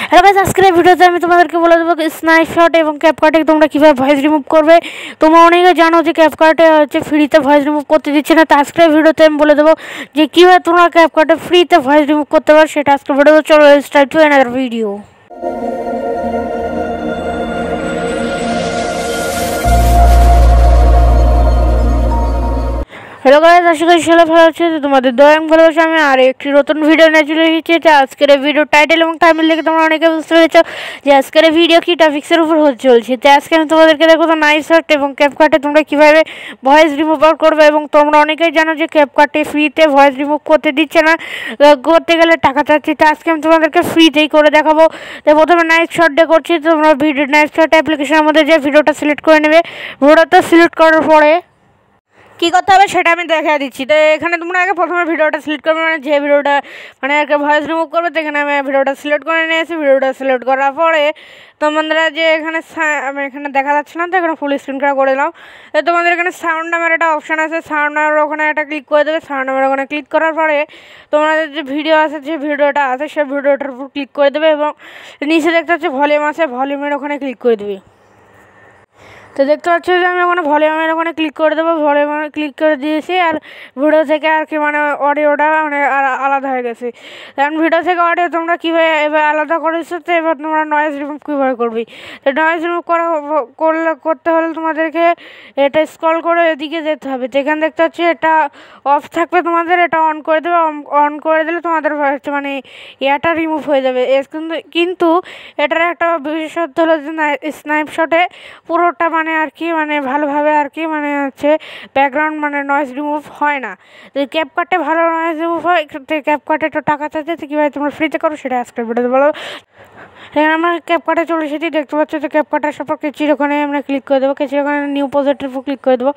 Hello guys, আজকের এই ভিডিওতে আমি তোমাদেরকে বলে দেবো স্ন্যাপশট এবং ক্যাপকাটে তোমরা কীভাবে ভয়েস রিমুভ করবে। তোমরা অনেকে জানো যে ক্যাপকাটে হচ্ছে ফ্রিতে ভয়েস রিমুভ করতে দিচ্ছে না। তো আজকের এই ভিডিওতে আমি বলে দেবো যে কীভাবে তোমরা ক্যাপকাটে ফ্রিতে ভয়েস রিমুভ করতে পারো, সেটা আজকের ভিডিও। চলো start to another video. Hello guys, আশা করি সবাই ভালো আছে। তোমাদের দয়াং ভালোবাসা আমি আর একটি নতুন ভিডিও নিয়ে চলে এসেছি। আজকের ভিডিও টাইটেল এবং থাম্বনেল দেখে তোমরা অনেকে বুঝতে পেরেছো যে আজকের ভিডিও কি টপিক্সের উপর চলছে। তো আজকে আমি তোমাদেরকে দেখো তো স্ন্যাপশট এবং ক্যাপকাটে তোমরা কীভাবে ভয়েস রিমুভ করবে। এবং তোমরা অনেকেই জানো যে ক্যাপকাটে ফ্রিতে ভয়েস রিমুভ করতে দিচ্ছে না, করতে গেলে টাকা চাচ্ছি। তো আজকে আমি তোমাদেরকে ফ্রিতেই করে দেখাবো। তো প্রথমে স্ন্যাপশট দিয়ে করছি। তোমরা ভিডিও স্ন্যাপশট অ্যাপ্লিকেশনের মধ্যে যে ভিডিওটা সিলেক্ট করে নেবে। ভিডিওটা সিলেক্ট করার পরে কী করতে হবে সেটা আমি দেখা দিচ্ছি। তো এখানে তোমরা আগে প্রথমে ভিডিওটা সিলেক্ট করবে, মানে যে ভিডিওটা মানে আর ভয়েস রিমুভ করবে। তো এখানে আমি ভিডিওটা সিলেক্ট করে নিয়েছি। ভিডিওটা সিলেক্ট করার পরে তোমাদের যে এখানে আমি এখানে দেখা যাচ্ছে না, তো এখানে ফুল স্ক্রিন করে দিলাম। তো তোমাদের এখানে সাউন্ড নামের একটা অপশান আছে, সাউন্ড নামের ওখানে একটা ক্লিক করে দেবে। সাউন্ড নামের ওখানে ক্লিক করার পরে তোমাদের যে ভিডিও আছে, যে ভিডিওটা আছে সেই ভিডিওটার উপর ক্লিক করে দেবে এবং নিচে দেখতে হচ্ছে ভলিউম আছে, ভলিউমের ওখানে ক্লিক করে দেবে। তো দেখতে পাচ্ছ যে আমি ওখানে ভলিউমের ওখানে ক্লিক করে দেবো। ভলিউমে ক্লিক করে দিয়েছি আর ভিডিও থেকে আর কি মানে অডিওটা মানে আলাদা হয়ে গেছে। কারণ ভিডিও থেকে অডিও তোমরা কীভাবে এবার আলাদা করেছো, তো এবার তোমরা নয়েজ রিমুভ কীভাবে করবে। তো নয়েজ রিমুভ করতে হলে তোমাদেরকে এটা স্ক্রল করে এদিকে যেতে হবে। তো এখানে দেখতে পাচ্ছি এটা অফ থাকবে, তোমাদের এটা অন করে দেবে। অন করে দিলে তোমাদের মানে এটা রিমুভ হয়ে যাবে। কিন্তু এটার একটা বিশেষত্ব হলো যে স্ন্যাপশটে পুরোটা মানে আর কি মানে ভালোভাবে আর কি মানে হচ্ছে ব্যাকগ্রাউন্ড মানে নয়েজ রিমুভ হয় না। তো ক্যাপকাটে ভালো নয়েজ রিমুভ হয়। ক্যাপকাটে একটু টাকা চাচ্ছে, তো কীভাবে তোমরা ফ্রিতে করো সেটা আজকের ভিডিওতে বলো। এখানে আমরা ক্যাপকাটে চলে এসেছি, দেখতে পাচ্ছি। তো ক্যাপকাটের সব কেচির ওখানে আমরা ক্লিক করে দেবো। কেচির ওখানে নিউ প্রজেক্টের উপর ক্লিক করে দেবো।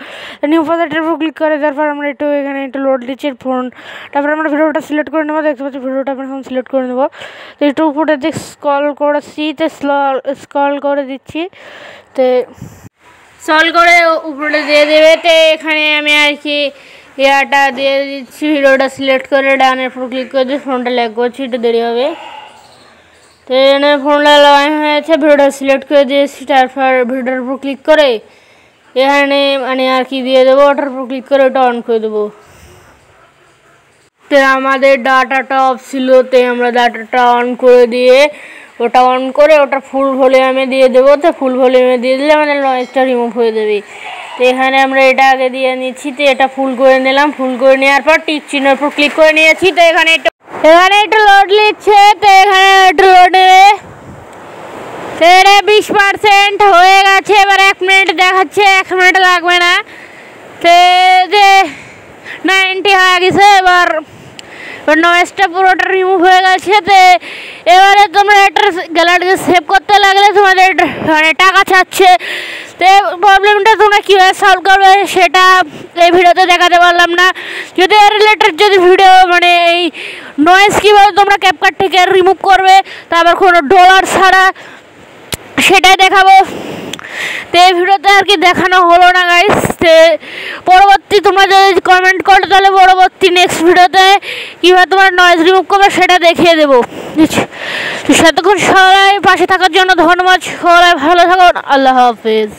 নিউ প্রজেক্টের উপর ক্লিক করে দেওয়ার পর আমরা একটু এখানে একটু লোড দিচ্ছি ফোন। তারপরে আমরা ভিডিওটা সিলেক্ট করে নেবো। দেখতে পাচ্ছি ভিডিওটা আমরা এখন সিলেক্ট করে নেবো। তো একটু উপরে দিক স্ক্রল করেছি, তো স্ক্রল করে দিচ্ছি। তো স্ক্রল করে উপরে দিয়ে দেবে। তো এখানে আমি আর কি ইয়াটা দিয়ে দিচ্ছি। ভিডিওটা সিলেক্ট করে ডানের উপর ক্লিক করে দিয়ে ফোনটা ল্যাগ করছি, একটু দেরি হবে। তো এখানে ফোনটা লাগানো হয়েছে, ভিডিওটা সিলেক্ট করে দিয়েছি। তারপর ভিডিওর উপর ক্লিক করে এখানে মানে আর কি দিয়ে দেবো, ওটার উপর ক্লিক করে ওটা অন করে দেবো। তো আমাদের ডাটাটা অফ ছিল, তো আমরা ডাটাটা অন করে দিয়ে ওটা অন করে ওটা ফুল ভলিউমে দিয়ে দেবো। তো ফুল ভলিউমে দিয়ে দিলে মানে নয়েজটা রিমুভ হয়ে যাবে। তো এখানে আমরা এটা আগে দিয়ে নিচ্ছি। তো এটা ফুল করে নিলাম। ফুল করে নেওয়ার পর টিক চিহ্নের উপর ক্লিক করে নিয়েছি। তো এখানে একটু লোড নিচ্ছে। তো এখানে একটু লোড নেবে। তো এটা 20% হয়ে গেছে। এবার 1 মিনিট দেখাচ্ছে, 1 মিনিট লাগবে না। তো যে 90 হয়ে গেছে। এবার নয়েজটা পুরোটা রিমুভ হয়ে গেছে। তো এবারে তোমরা এটা গ্যালারিতে সেভ করতে লাগলে তোমাদের মানে টাকা চাচ্ছে। তো প্রবলেমটা তোমরা কীভাবে সলভ করবে সেটা এই ভিডিওতে দেখাতে পারলাম না। যদি এর রিলেটেড যদি ভিডিও মানে এই নয়েজ কীভাবে তোমরা ক্যাপকাট থেকে রিমুভ করবে তারপর কোনো ডলার ছাড়া সেটাই দেখাবো। তো এই ভিডিওতে আর কি দেখানো হলো না গাইস। তো পরবর্তী তোমরা যদি কমেন্ট করো তাহলে পরবর্তী নেক্সট ভিডিওতে কীভাবে তোমরা নয়েজ রিমুভ করবে সেটা দেখিয়ে দেবো। সেতক্ষণ সবাই পাশে থাকার জন্য ধন্যবাদ। সবাই ভালো থাকুন। আল্লাহ হাফেজ।